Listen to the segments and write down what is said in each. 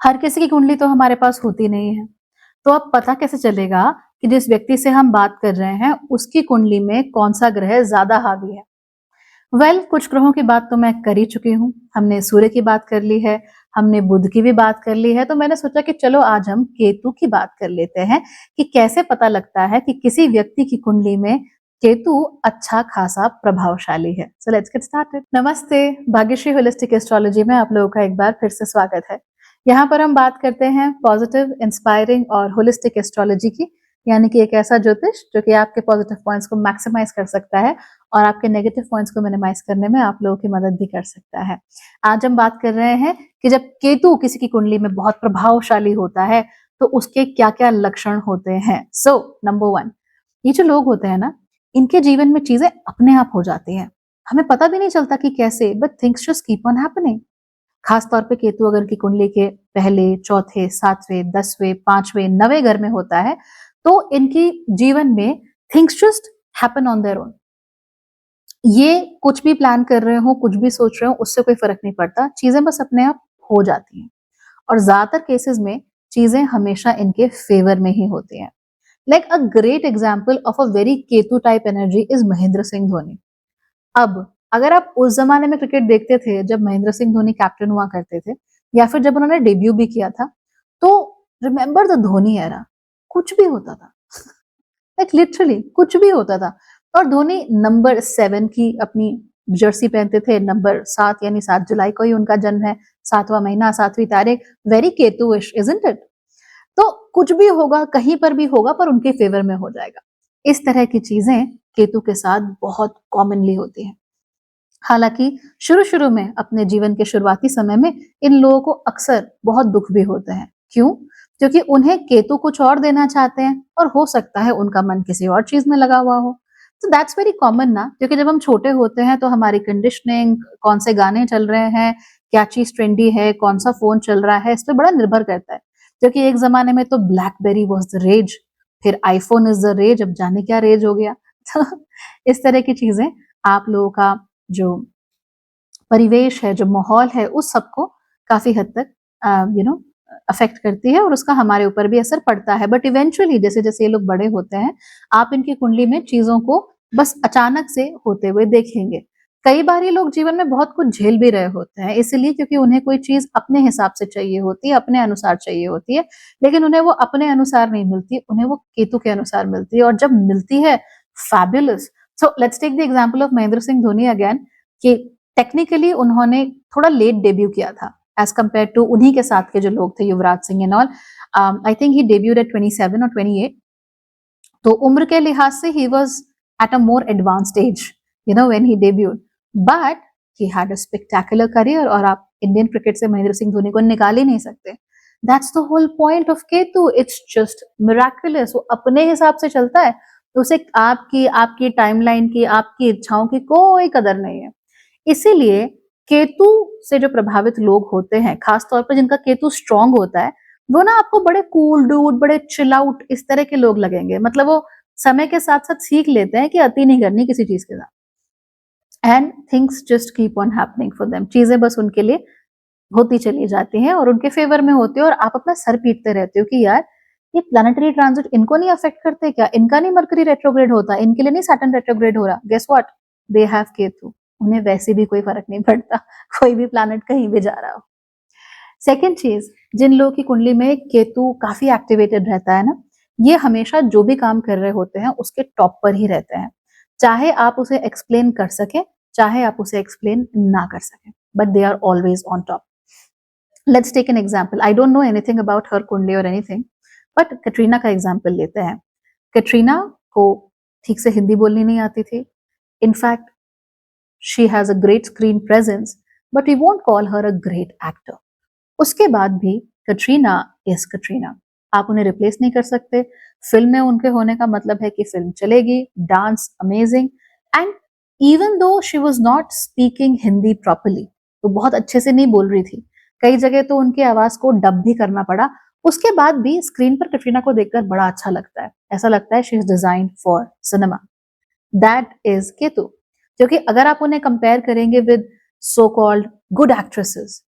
हर किसी की कुंडली तो हमारे पास होती नहीं है, तो अब पता कैसे चलेगा कि जिस व्यक्ति से हम बात कर रहे हैं उसकी कुंडली में कौन सा ग्रह ज्यादा हावी है। कुछ ग्रहों की बात तो मैं कर ही चुकी हूँ। हमने सूर्य की बात कर ली है, हमने बुध की भी बात कर ली है, तो मैंने सोचा कि चलो आज हम केतु की बात कर लेते हैं कि कैसे पता लगता है कि किसी व्यक्ति की कुंडली में केतु अच्छा खासा प्रभावशाली है। So let's get started. नमस्ते, भाग्यश्री होलिस्टिक एस्ट्रोलॉजी में आप लोगों का एक बार फिर से स्वागत है। यहाँ पर हम बात करते हैं पॉजिटिव, इंस्पायरिंग और होलिस्टिक एस्ट्रोलॉजी की, यानी कि एक ऐसा ज्योतिष जो कि आपके पॉजिटिव पॉइंट्स को मैक्सिमाइज कर सकता है और आपके नेगेटिव पॉइंट्स को मिनिमाइज करने में आप लोगों की मदद भी कर सकता है। आज हम बात कर रहे हैं कि जब केतु किसी की कुंडली में बहुत प्रभावशाली होता है तो उसके क्या क्या लक्षण होते हैं। सो नंबर 1, ये जो लोग होते हैं ना, इनके जीवन में चीजें अपने आप हो जाती हैं। हमें पता भी नहीं चलता कि कैसे, but things just keep on happening. खास तौर पे केतु अगर की कुंडली के पहले, चौथे, सातवें, 10वें, 5वें, 9वें घर में होता है तो इनकी जीवन में things just happen on their own. ये कुछ भी प्लान कर रहे हो, कुछ भी सोच रहे हो, उससे कोई फर्क नहीं पड़ता, चीजें बस अपने आप हो जाती हैं। और ज्यादातर केसेस में चीजें हमेशा इनके फेवर में ही होती हैं। Like a great example of a very Ketu type energy is Mahendra Singh Dhoni. अब अगर आप उस जमाने में क्रिकेट देखते थे जब महेंद्र सिंह धोनी कैप्टन हुआ करते थे, या फिर जब उन्होंने डेब्यू भी किया था, तो रिमेंबर द धोनी एरा, कुछ भी होता था। लाइक लिटरली कुछ भी होता था। और धोनी नंबर 7 की अपनी जर्सी पहनते थे, नंबर 7 यानी 7 जुलाई को ही उनका जन्म है, 7वां महीना, 7वीं तारीख, वेरी केतुइश इजंट इट। तो कुछ भी होगा, कहीं पर भी होगा, पर उनके फेवर में हो जाएगा। इस तरह की चीजें केतु के साथ बहुत कॉमनली होती हैं। हालांकि शुरू शुरू में, अपने जीवन के शुरुआती समय में, इन लोगों को अक्सर बहुत दुख भी होते हैं। क्यों? क्योंकि उन्हें केतु कुछ और देना चाहते हैं और हो सकता है उनका मन किसी और चीज में लगा हुआ हो। तो दैट्स वेरी कॉमन ना, क्योंकि जब हम छोटे होते हैं तो हमारी कंडीशनिंग, कौन से गाने चल रहे हैं, क्या चीज ट्रेंडी है, कौन सा फोन चल रहा है, इस पर बड़ा निर्भर करता है। क्योंकि एक जमाने में तो ब्लैकबेरी वॉज द रेज, फिर आईफोन इज द रेज, अब जाने क्या रेज हो गया। तो इस तरह की चीजें आप लोगों का जो परिवेश है, जो माहौल है, उस सबको काफी हद तक अफेक्ट करती है और उसका हमारे ऊपर भी असर पड़ता है। बट इवेंचुअली जैसे जैसे ये लोग बड़े होते हैं, आप इनकी कुंडली में चीजों को बस अचानक से होते हुए देखेंगे। कई बार ये लोग जीवन में बहुत कुछ झेल भी रहे होते हैं, इसलिए क्योंकि उन्हें कोई चीज अपने हिसाब से चाहिए होती है, अपने अनुसार चाहिए होती है, लेकिन उन्हें वो अपने अनुसार नहीं मिलती, उन्हें वो केतु के अनुसार मिलती है। और जब मिलती है, fabulous. So let's take the example of Mahendra Singh Dhoni again, कि टेक्निकली उन्होंने थोड़ा लेट डेब्यू किया था एज कम्पेयर टू उन्हीं के साथ के जो लोग थे, Yuvraj Singh and all. I think he debuted at 27 और 28। तो उम्र के लिहाज से he was at a more advanced age, when he debuted, but he had a spectacular career. और आप इंडियन क्रिकेट से महेंद्र सिंह धोनी को निकाल ही नहीं सकते। That's the whole point of Ketu, it's just miraculous. वो अपने हिसाब से चलता है, तो उसे आपकी आपकी टाइमलाइन की, आपकी इच्छाओं की कोई कदर नहीं है। इसीलिए केतु से जो प्रभावित लोग होते हैं, खासतौर पर जिनका केतु स्ट्रांग होता है, वो ना आपको बड़े कूल डूड, बड़े चिल आउट, इस तरह के लोग लगेंगे। मतलब वो समय के साथ साथ सीख लेते हैं कि अति नहीं करनी किसी चीज के साथ, and things just keep on happening for them. चीजें बस उनके लिए होती चली जाती हैं और उनके फेवर में होती है, और आप अपना सर पीटते रहते हो कि यार, ये प्लानिटरी ट्रांजिट इनको नहीं अफेक्ट करते क्या? इनका नहीं मरकरी रेट्रोग्रेड होता? इनके लिए नहीं सैटर्न रेट्रोग्रेड हो रहा? Guess what, they have Ketu. उन्हें वैसे भी कोई फर्क नहीं पड़ता कोई भी प्लैनेट कहीं भी जा रहा हो। सेकेंड चीज, जिन लोगों की कुंडली में केतु काफी एक्टिवेटेड रहता है ना, ये हमेशा जो भी काम कर रहे होते हैं उसके टॉप पर ही रहते हैं। चाहे आप उसे एक्सप्लेन कर सके, चाहे आप उसे एक्सप्लेन ना कर सके, but they are always on top. Let's take an example. I don't know anything about her kundli और एनीथिंग, बट कैटरीना का एग्जाम्पल लेते हैं। कैटरीना को ठीक से हिंदी बोलनी नहीं आती थी। In fact she has a great screen presence, but we won't call her a great actor. उसके बाद भी कटरीना इज कटरीना, आप उन्हें रिप्लेस नहीं कर सकते। फिल्म में उनके होने का मतलब है कि फिल्म चलेगी, dance amazing, and even though she was not speaking Hindi properly, तो बहुत अच्छे से नहीं बोल रही थी, कई जगह तो उनकी आवाज को डब भी करना पड़ा, उसके बाद भी स्क्रीन पर कटरीना को देखकर बड़ा अच्छा लगता है, ऐसा लगता है she is designed for cinema. That is Ketu. क्योंकि अगर आप उन्हें कंपेयर करेंगे with so called good actresses,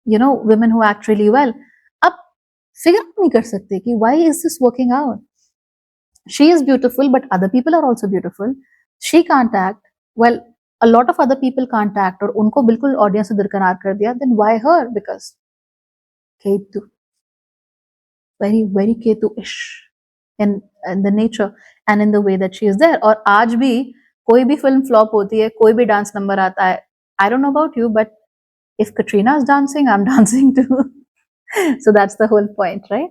women who act really well. अब फिगर नहीं कर सकते कि why is this working out? She is beautiful, but other people are also beautiful. She can't act well. A lot of other people can't act, और उनको बिल्कुल audience से दरकिनार कर दिया. Then why her? Because Ketu, very Ketu-ish in the nature and in the way that she is there. और आज भी कोई भी फिल्म फ्लॉप होती है, कोई भी डांस नंबर आता है, I don't know about you, but if Katrina is dancing, I'm dancing too. So that's the whole point, right?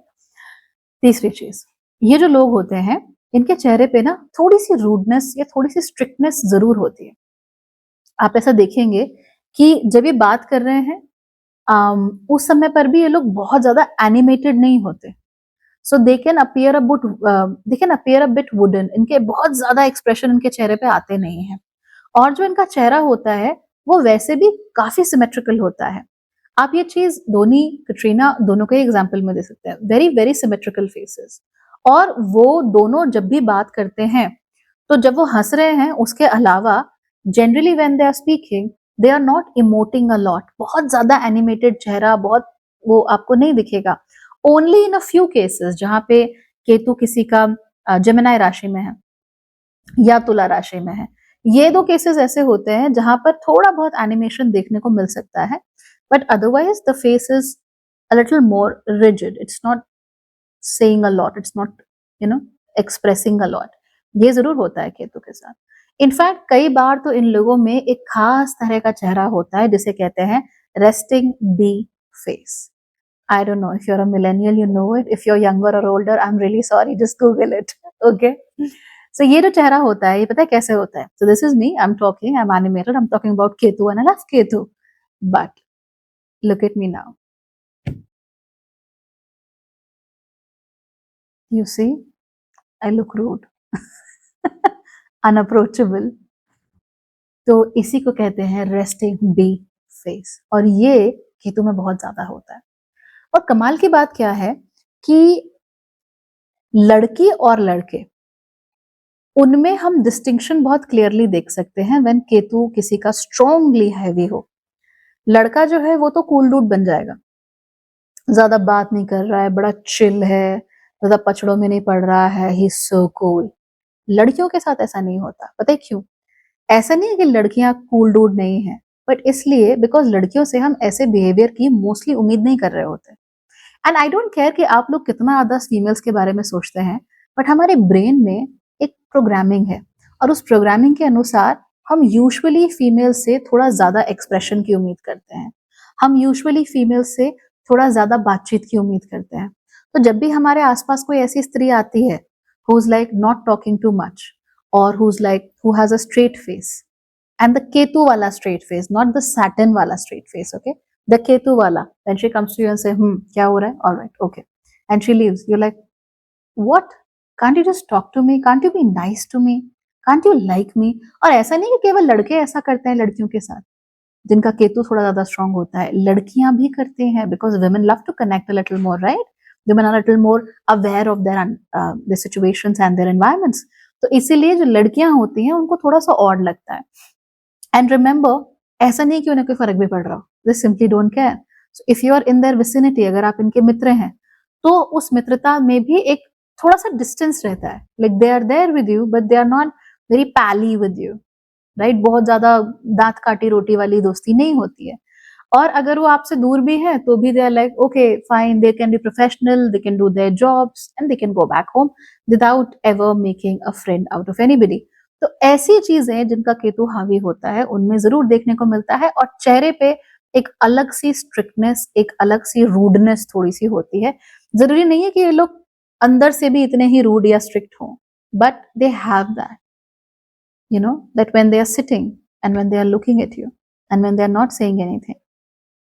तीसरी चीज, ये जो लोग होते हैं, इनके चेहरे पे ना थोड़ी सी रूडनेस या थोड़ी सी स्ट्रिक्टनेस जरूर होती है. आप ऐसा देखेंगे कि जब ये बात कर रहे हैं, उस समय पर भी ये लोग बहुत ज्यादा एनिमेटेड नहीं होते. So they can appear a bit wooden. इनके बहुत ज्यादा एक्सप्रेशन इनके चेहरे पे आते नहीं है. और जो इनका चेहरा होता है वो वैसे भी काफी सिमेट्रिकल होता है. आप ये चीज धोनी, कटरीना, दोनों के एग्जाम्पल में दे सकते हैं. Very symmetrical faces. और वो दोनों जब भी बात करते हैं, तो जब वो हंस रहे हैं, उसके अलावा generally when they are speaking, they are not emoting a lot. बहुत ज्यादा एनिमेटेड चेहरा बहुत वो आपको नहीं दिखेगा. Only in a few cases जहां पे केतु किसी का जेमिनी राशि में है या तुला राशि में है, ये दो केसेस ऐसे होते हैं जहां पर थोड़ा बहुत एनिमेशन देखने को मिल सकता है. But otherwise the face is a little more rigid. It's not saying a lot, it's not expressing a lot. ये जरूर होता है केतु के साथ. इनफैक्ट कई बार तो इन लोगों में एक खास तरह का चेहरा होता है जिसे कहते हैं resting B face. I don't know if you're a millennial, you know it. If you're younger or older, I'm really sorry. Just Google it. Okay. So ये जो चेहरा होता है, ये पता है कैसे होता है? So this is me. I'm talking. I'm animated. I'm talking about Ketu, and I love Ketu. But look at me now. You see, I look rude, unapproachable. तो इसी को कहते हैं resting bee face. और ये केतु में बहुत ज्यादा होता है. और कमाल की बात क्या है कि लड़की और लड़के, उनमें हम डिस्टिंक्शन बहुत क्लियरली देख सकते हैं व्हेन केतु किसी का स्ट्रॉन्गली हैवी हो. लड़का जो है वो तो कूल डूड बन जाएगा, ज्यादा बात नहीं कर रहा है, बड़ा चिल है, ज्यादा पछड़ों में नहीं पड़ रहा है, ही इज सो कूल. लड़कियों के साथ ऐसा नहीं होता. पता है क्यों? ऐसा नहीं है कि लड़कियां कूल डूड नहीं है, बट इसलिए बिकॉज लड़कियों से हम ऐसे बिहेवियर की मोस्टली उम्मीद नहीं कर रहे होते. एंड आई डोंट केयर कि आप लोग कितना ज्यादा फीमेल्स के बारे में सोचते हैं, बट हमारे ब्रेन में एक प्रोग्रामिंग है, और उस प्रोग्रामिंग के अनुसार हम यूजुअली फीमेल से थोड़ा ज्यादा एक्सप्रेशन की उम्मीद करते हैं. हम यूजुअली फीमेल से थोड़ा ज्यादा बातचीत की उम्मीद करते हैं. तो जब भी हमारे आसपास कोई ऐसी स्त्री आती है who is like not talking too much, और who is like who has a straight face, and the Ketu वाला straight face, not the Saturn वाला straight face, okay, the Ketu wala, then she comes to you and say, kya ho raha hai? All right, okay. And she leaves. You're like, what? Can't you just talk to me? Can't you be nice to me? Can't you like me? और ऐसा नहीं कि केवल लड़के ऐसा करते हैं लड़कियों के साथ जिनका केतु थोड़ा ज्यादा स्ट्रांग होता है. लड़कियां भी करती हैं, because women love to connect a little more, right? Women are a little more aware of their situations and their environments. तो इसीलिए जो लड़कियां होती हैं उनको थोड़ा सा ऑड लगता है. एंड रिमेंबर, ऐसा नहीं कि उन्हें कोई फर्क भी पड़ रहा हो. They simply don't care. So if you are in their vicinity, अगर आप इनके मित्र हैं, तो उस मित्रता में भी एक थोड़ा सा डिस्टेंस रहता है. Like they are there with you, but they are not very pally with you, right? बहुत ज्यादा दांत काटी रोटी वाली दोस्ती नहीं होती है. और अगर वो आपसे दूर भी है तो भी they are like, okay, fine, they can be professional, they can do their jobs, and they can go back home without ever making a friend out of anybody. तो ऐसी चीजें जिनका केतु हावी होता है उनमें जरूर देखने को मिलता है. और चेहरे पे एक अलग सी स्ट्रिक्टनेस, एक अलग सी रूडनेस थोड़ी सी होती है. जरूरी नहीं है कि ये लोग अंदर से भी इतने ही रूड या स्ट्रिक्ट हों, but they have that, that when they are sitting and when they are looking at you and when they are not saying anything,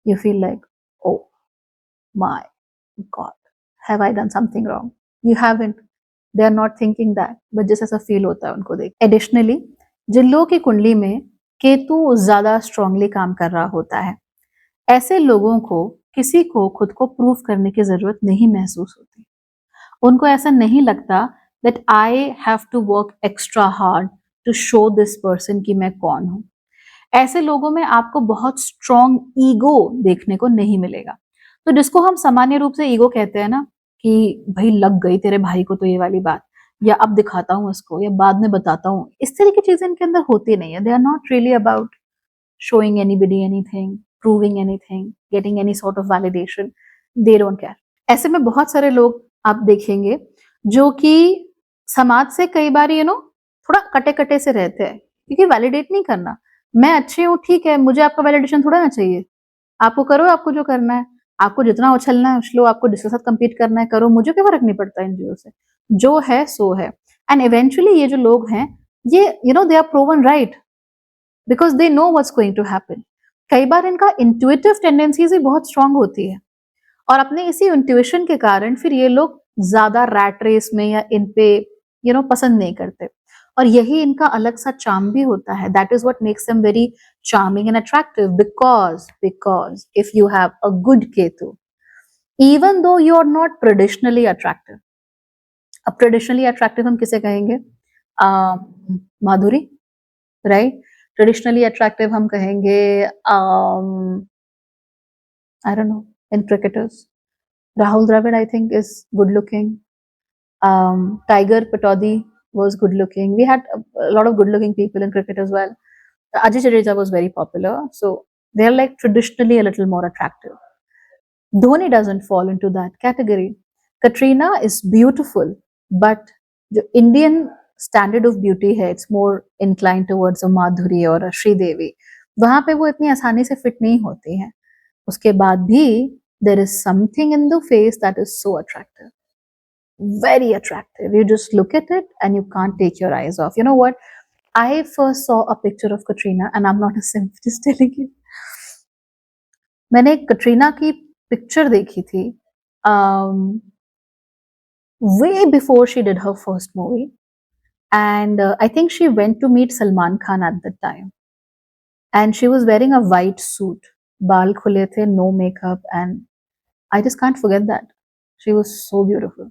you feel like, oh my God, have I done something wrong? You haven't. They are not thinking that, but just ऐसा feel होता है उनको देख. Additionally, जिन लोगों की कुंडली में केतु ज्यादा स्ट्रांगली काम कर रहा होता है, ऐसे लोगों को किसी को खुद को प्रूव करने की जरूरत नहीं महसूस होती. उनको ऐसा नहीं लगता that I have to work extra hard to show this person कि मैं कौन हूं. ऐसे लोगों में आपको बहुत स्ट्रॉन्ग ईगो देखने को नहीं मिलेगा। तो जिसको हम सामान्य रूप से ईगो कहते हैं ना, कि भाई लग गई तेरे भाई को तो ये वाली बात, या अब दिखाता हूँ इसको, या बाद में बताता हूँ, इस तरह की चीजें इनके अंदर होती नहीं है। They are not really about showing anybody anything, proving anything, getting any sort of validation. They don't care. ऐसे में बहुत सारे लोग आप देखेंगे जो कि समाज से कई बार थोड़ा कटे कटे से रहते हैं, क्योंकि वैलिडेट नहीं करना। मैं अच्छी हूँ, ठीक है, मुझे आपका वैलिडेशन थोड़ा ना चाहिए। आपको करो, आपको जो करना है, आपको जितना उछलना है उछलो, आपको जिसके साथ compete करना है करो, मुझे कोई फर्क नहीं पड़ता इन चीजों से। जो है सो है। एंड इवेंचुअली ये जो लोग हैं, ये they are proven right, because they know what's going to happen. कई बार इनका इंट्यूटिव टेंडेंसीज भी बहुत स्ट्रांग होती है, और अपने इसी इंट्यूशन के कारण फिर ये लोग ज्यादा रैट रेस में या इन पे पसंद नहीं करते। और यही इनका अलग सा चार्म भी होता है। That is what makes them very charming and attractive, because if you have a good Ketu, even though you are not traditionally attractive. अब ट्रेडिशनली अट्रैक्टिव हम किसे कहेंगे? माधुरी, राइट? ट्रेडिशनली अट्रैक्टिव हम कहेंगे I don't know, in cricketers. Rahul Dravid, I think, is good looking. Tiger Patodi was good looking. We had a lot of good looking people in cricket as well. Ajay Jadeja was very popular. So they're like traditionally a little more attractive. Dhoni doesn't fall into that category. Katrina is beautiful, but the Indian standard of beauty है, it's more inclined towards a Madhuri or a Sridevi. वहां पे वो इतनी आसानी से fit नहीं होती हैं। उसके बाद भी there is something in the face that is so attractive, very attractive. You just look at it and you can't take your eyes off. You know what? I first saw a picture of Katrina, and I'm not a simp, just telling you. मैंने कटरीना की picture देखी थी way before she did her first movie, and I think she went to meet Salman Khan at that time, and she was wearing a white suit, बाल खुले थे, no makeup, and I just can't forget that. She was so beautiful.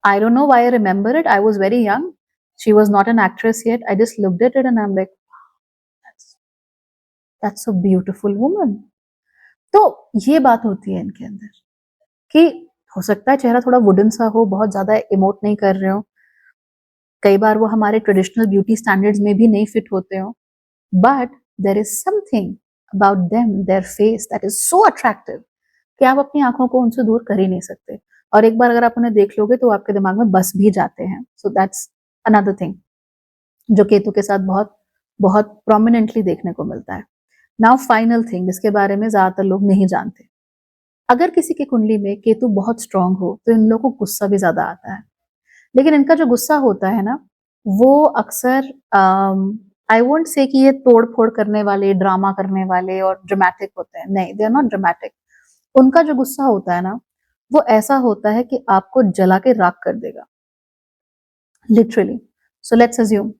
I don't know why I remember it. I was very young. She was not an actress yet. I just looked at it and I'm like, that's a beautiful woman. तो ये बात होती है इनके अंदर कि हो सकता है चेहरा थोड़ा वुडन सा हो, बहुत ज्यादा इमोट नहीं कर रहे हो, कई बार वो हमारे ट्रेडिशनल ब्यूटी स्टैंडर्ड्स में भी नहीं फिट होते हो, but there is something about them, their face, that is so attractive कि आप अपनी आंखों को उनसे दूर कर ही नहीं सकते। और एक बार अगर आप उन्हें देख लोगे तो आपके दिमाग में बस भी जाते हैं। सो दैट्स अनदर थिंग जो केतु के साथ बहुत बहुत प्रोमिनेंटली देखने को मिलता है। नाउ फाइनल थिंग जिसके बारे में ज्यादातर लोग नहीं जानते, अगर किसी की कुंडली में केतु बहुत स्ट्रांग हो तो इन लोगों को गुस्सा भी ज्यादा आता है। लेकिन इनका जो गुस्सा होता है ना, वो अक्सर आई वोंट से कि ये तोड़ फोड़ करने वाले, ड्रामा करने वाले और ड्रामेटिक होते हैं। नहीं, दे आर नॉट ड्रामेटिक। उनका जो गुस्सा होता है ना, वो ऐसा होता है कि आपको जला के राख कर देगा, लिटरली। सो लेट्स अज्यूम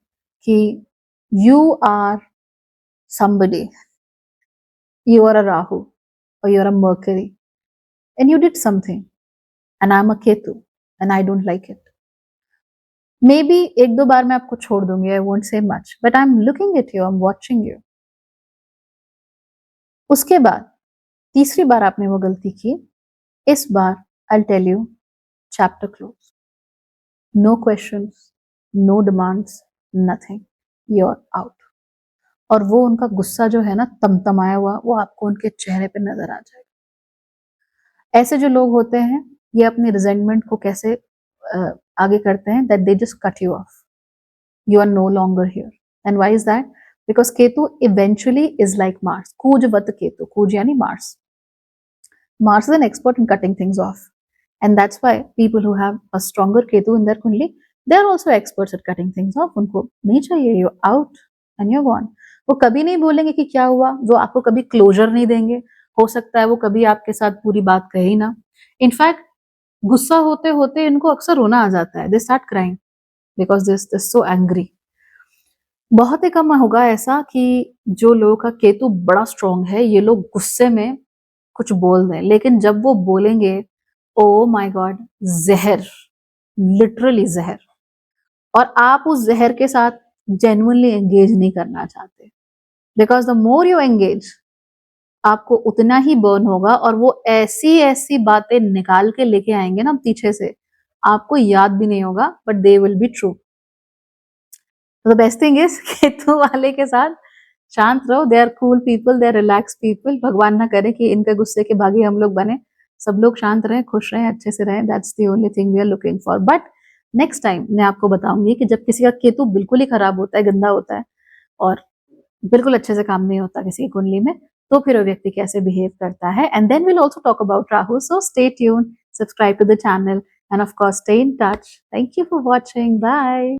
कि you are somebody, you are a Rahu or you're a Mercury, and you did something, and I'm a Ketu and I don't like it. Maybe एक दो बार मैं आपको छोड़ दूंगी, I won't say much, but I'm looking at you, I'm watching you. उसके बाद तीसरी बार आपने वो गलती की, इस बार I'll tell you, chapter close. No questions, no demands, nothing. You're out. और वो उनका गुस्सा जो है ना, तमतमाया हुआ, वो आपको उनके चेहरे पे नजर आ जाएगा। ऐसे जो लोग होते हैं, ये अपनी रिजेंटमेंट को कैसे आगे करते हैं, that they just cut you of, you are no longer here. And why is that? Because Ketu eventually is like Mars. Kujvat Ketu. Kuj yani Mars. Mars is an expert in cutting things off. And that's why people who have a stronger Ketu in their kundli, they are also experts at cutting things off. उनको नहीं चाहिए, you're out and you're gone. वो कभी नहीं बोलेंगे कि क्या हुआ, वो आपको कभी क्लोजर नहीं देंगे। हो सकता है वो कभी आपके साथ पूरी बात कहे ही ना। इनफैक्ट गुस्सा होते होते इनको अक्सर रोना आ जाता है। They start crying because they're so angry. बहुत ही कम होगा ऐसा कि जो लोगों का केतु बड़ा स्ट्रॉन्ग है, ये लोग गुस्से में कुछ बोल दें, लेकिन जब वो बोलेंगे, ओ माय गॉड, जहर, लिटरली जहर। और आप उस जहर के साथ जेन्युइनली एंगेज नहीं करना चाहते, because the more you engage, आपको उतना ही बर्न होगा, और वो ऐसी ऐसी बातें निकाल के लेके आएंगे ना पीछे से, आपको याद भी नहीं होगा, but they will be true. The best thing is Ketu वाले के साथ शांत रहो, they are cool people, they are relax people. भगवान ना करे कि इनके गुस्से के भागी हम लोग बने। सब लोग शांत रहें, खुश रहें, अच्छे से रहें, that's the only thing we are looking for. But next time मैं आपको बताऊंगी कि जब किसी का केतु बिल्कुल ही खराब होता है, गंदा होता है, और बिल्कुल अच्छे से काम नहीं होता किसी की कुंडली में, तो फिर वो व्यक्ति कैसे बिहेव करता है। And then will also talk about Rahu. So stay tune, subscribe to the channel, and of course stay in touch. Thank you for watching, bye.